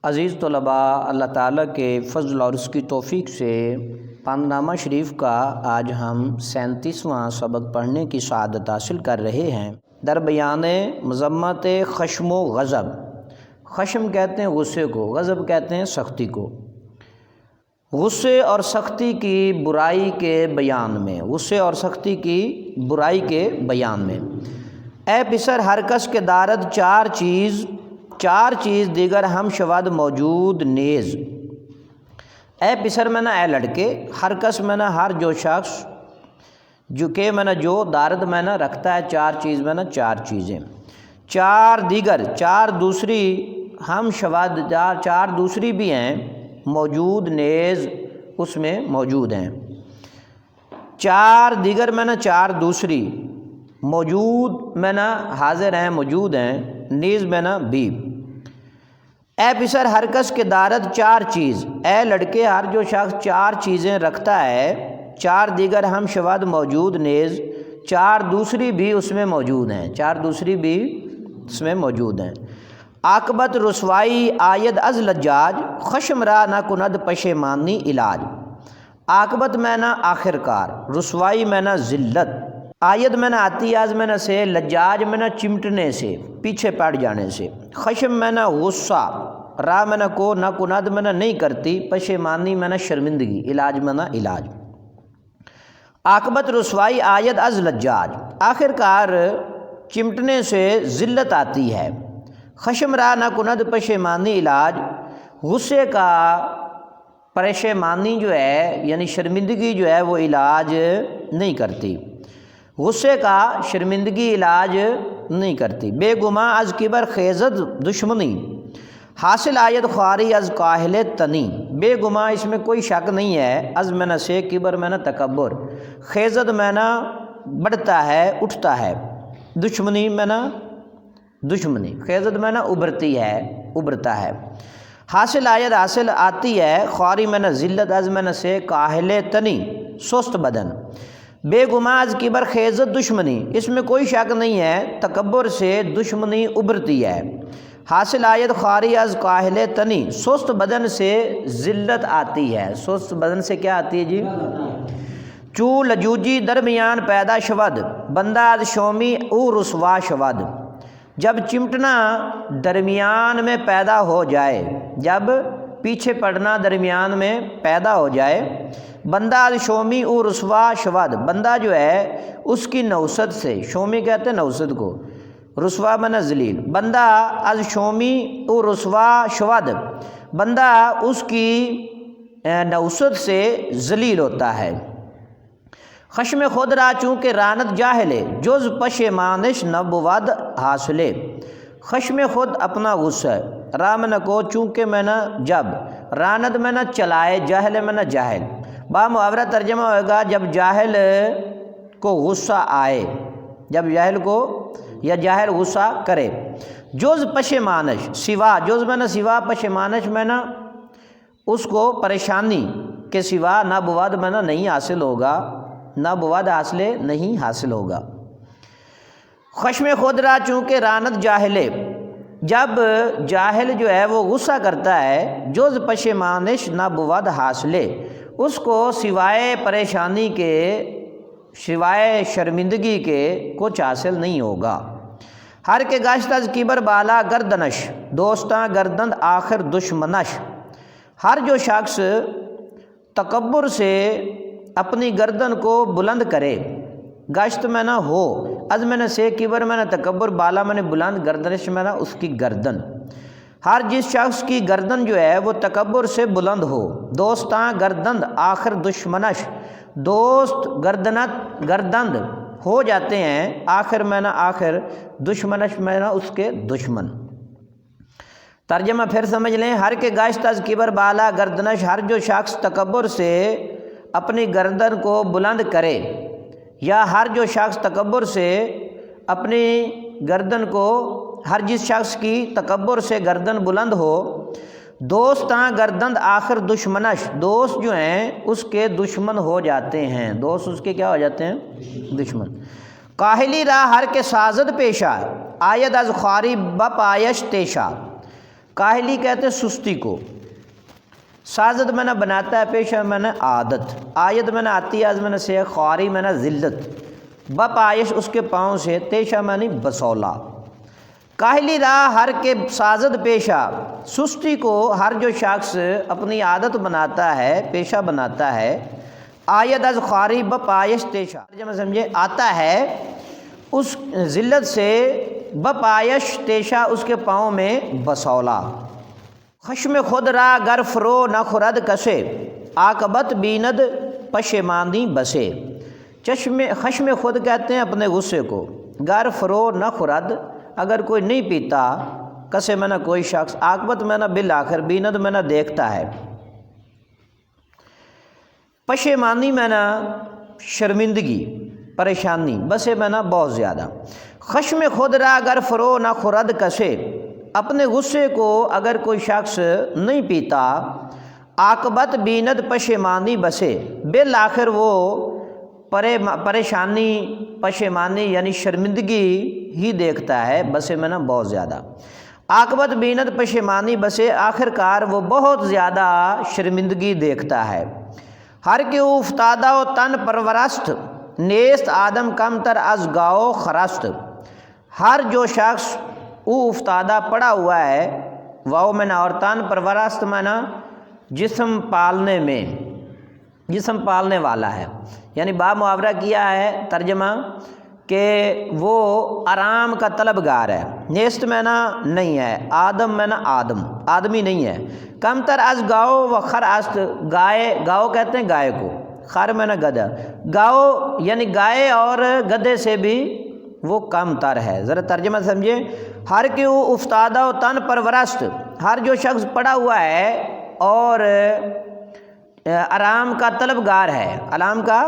عزیز طلباء، اللہ تعالیٰ کے فضل اور اس کی توفیق سے پانتنامہ شریف کا آج ہم 37واں سبق پڑھنے کی سعادت حاصل کر رہے ہیں۔ در بیان مذمت خشم و غضب۔ خشم کہتے ہیں غصے کو، غضب کہتے ہیں سختی کو۔ غصے اور سختی کی برائی کے بیان میں، غصے اور سختی کی برائی کے بیان میں، اے پسر ہر کس کے دارد چار چیز دیگر ہم شود موجود نیز۔ اے پسر میں نا اے لڑکے، ہر کس میں نا ہر جو شخص، جو کہ میں نا جو دارد میں نا رکھتا ہے چار چیز میں نا چار چیزیں، چار دیگر چار دوسری ہم شود چار دوسری بھی ہیں موجود نیز اس میں موجود ہیں۔ چار دیگر میں نا چار دوسری موجود میں نا حاضر ہیں موجود ہیں، نیز میں نا بھی۔ اے پسر ہر کس کے دارد چار چیز، اے لڑکے ہر جو شخص چار چیزیں رکھتا ہے، چار دیگر ہم شود موجود نیز، چار دوسری بھی اس میں موجود ہیں، چار دوسری بھی اس میں موجود ہیں۔ عاقبت رسوائی آید از لجاج، خشم را نہ کند پشیمانی علاج۔ عاقبت میں نہ آخر کار، رسوائی میں نہ ذلت، آید میں نہ آتی از میں نہ سے، لجاج میں نہ چمٹنے سے، پیچھے پڑ جانے سے، خشم میں نہ غصہ، را میں نہ کو، نہ کند میں نہ نہیں کرتی، پشیمانی میں نہ شرمندگی، علاج میں نہ علاج۔ عاقبت رسوائی آید از لجاج، آخر کار چمٹنے سے ذلت آتی ہے۔ خشم را نہ کند پشیمانی علاج، غصے کا پریشمانی جو ہے یعنی شرمندگی جو ہے وہ علاج نہیں کرتی، غصے کا شرمندگی علاج نہیں کرتی۔ بے گماں از کبر خیزد دشمنی، حاصل آید خواری از کاہل تنی۔ بے گماں اس میں کوئی شک نہیں ہے، از میں نہ سے، کبر میں نہ تکبر، خیزد میں نہ بڑھتا ہے اٹھتا ہے، دشمنی میں نہ دشمنی، خیزد میں نہ ابھرتی ہے ابھرتا ہے، حاصل آید حاصل آتی ہے، خواری میں نہ ذلت، از میں نہ سے، کاہل تنی سست بدن۔ بے گماں از کبر خیزت دشمنی، اس میں کوئی شک نہیں ہے تکبر سے دشمنی ابھرتی ہے، حاصل آید خواری از کاہل تنی، سست بدن سے ذلت آتی ہے، سست بدن سے کیا آتی ہے جی؟ چو لجوجی درمیان پیدا شود، بندہ از شومی او رسوا شود۔ جب چمٹنا درمیان میں پیدا ہو جائے، جب پیچھے پڑنا درمیان میں پیدا ہو جائے، بندہ از شومی او رسوا شود، بندہ جو ہے اس کی نوست سے، شومی کہتے ہیں نوست کو، رسوا من ذلیل، بندہ از شومی او رسوا شود، بندہ اس کی نوست سے ذلیل ہوتا ہے۔ خشم خود را چونکہ رانت جاہلے، جز پشیمانش نہ بود حاصلے۔ خشم خود اپنا غصہ، رام نہ کو چونکہ میں نہ جب، رانت میں نہ چلائے، جاہل میں نہ جاہل، با محاورہ ترجمہ ہوئے گا جب جاہل کو غصہ آئے، جب جاہل کو یا جاہل غصہ کرے۔ جز پشیمانش، سوا، جز میں نہ سوا، پشیمانش میں نہ اس کو پریشانی کے سوا، نہ بود میں نہ نہیں حاصل ہوگا، نہ بود حاصل نہیں حاصل ہوگا۔ خشم خود را چونکہ رانت جاہلے، جب جاہل جو ہے وہ غصہ کرتا ہے، جز پشیمانش نہ بود حاصلے، اس کو سوائے پریشانی کے، سوائے شرمندگی کے کچھ حاصل نہیں ہوگا۔ ہر کے گشت از کبر بالا گردنش، دوستاں گردند آخر دشمنش۔ ہر جو شخص تکبر سے اپنی گردن کو بلند کرے، گشت میں نہ ہو، از میں نہ سے، کبر میں نہ تکبر، بالا میں نہ بلند، گردنش میں نہ اس کی گردن۔ ہر جس شخص کی گردن جو ہے وہ تکبر سے بلند ہو، دوستاں گردند آخر دشمنش، دوست گردند ہو جاتے ہیں، آخر میں نہ آخر، دشمنش میں نہ اس کے دشمن۔ ترجمہ پھر سمجھ لیں، ہر کے گشت از کبر بالا گردنش، ہر جو شخص تکبر سے اپنی گردن کو بلند کرے، یا ہر جو شخص تکبر سے اپنی گردن کو، ہر جس شخص کی تکبر سے گردن بلند ہو، دوستاں گردند آخر دشمنش، دوست جو ہیں اس کے دشمن ہو جاتے ہیں، دوست اس کے کیا ہو جاتے ہیں؟ دشمن۔ کاہلی راہ ہر کے سازد پیشہ، آید از خواری بپایش تیشہ۔ کاہلی کہتے ہیں سستی کو، سازد میں نہ بناتا ہے پیشہ میں نہ عادت، آیت میں نہ آتی آز میں نہ سے خواری میں نہ ذلت، بپایش اس کے پاؤں سے، تیشہ میں نہیں بسولا۔ کاہلی راہ ہر کے سازد پیشہ، سستی کو ہر جو شخص اپنی عادت بناتا ہے، پیشہ بناتا ہے، آیت از خواری بپایش تیشہ، ترجمہ سمجھے، آتا ہے اس ذلت سے، بپایش تیشہ اس کے پاؤں میں بسولا۔ خشم خود را گر فرو نہ خورد کسے، عاقبت بیند پشیمانی بسے۔ خشم خود کہتے ہیں اپنے غصے کو، گر فرو نہ خورد، اگر کوئی نہیں پیتا، کسے میں نہ کوئی شخص، عاقبت میں نہ بالآخر، بیند میں نہ دیکھتا ہے، پشیمانی میں نہ شرمندگی، پریشانی، بسے میں نہ بہت زیادہ۔ خشم خود را گر فرو نہ خورد کسے، اپنے غصے کو اگر کوئی شخص نہیں پیتا، عاقبت بیند پشیمانی بسے، بالآخر وہ پریشانی، پشیمانی یعنی شرمندگی ہی دیکھتا ہے، بسے میں نہ بہت زیادہ۔ عاقبت بیند پشیمانی بسے، آخر کار وہ بہت زیادہ شرمندگی دیکھتا ہے۔ ہر کے او افتادہ و تن پرورست، نیست آدم کم تر از گاؤ خرست۔ ہر جو شخص او افتادہ پڑا ہوا ہے، واؤ میں نہ، اور تن پرورست میں نہ جسم پالنے میں، جسم پالنے والا ہے، یعنی با محاورہ کیا ہے ترجمہ کہ وہ آرام کا طلبگار ہے، نیست میں نہ نہیں ہے، آدم میں نہ آدم، آدمی نہیں ہے، کم تر از گاؤ و خر است، گائے، گاؤ کہتے ہیں گائے کو، خر میں نہ گدھا، گاؤ یعنی گائے اور گدھے سے بھی وہ کم تر ہے۔ ذرا ترجمہ سمجھے، ہر کے او افتادہ و تن پرورست، ہر جو شخص پڑا ہوا ہے اور آرام کا طلبگار ہے، آرام کا،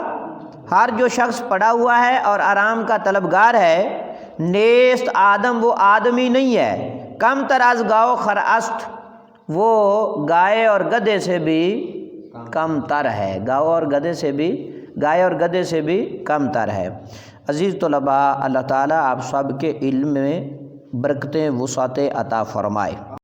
ہر جو شخص پڑا ہوا ہے اور آرام کا طلبگار ہے، نیست آدم، وہ آدمی نہیں ہے، کم تر از گاؤ خرست، وہ گائے اور گدھے سے بھی کم تر ہے، گاؤ اور گدھے سے بھی، گائے اور گدھے سے بھی کم تر ہے۔ عزیز طلباء، اللہ تعالیٰ آپ سب کے علم میں برکتیں، وسعتیں عطا فرمائے۔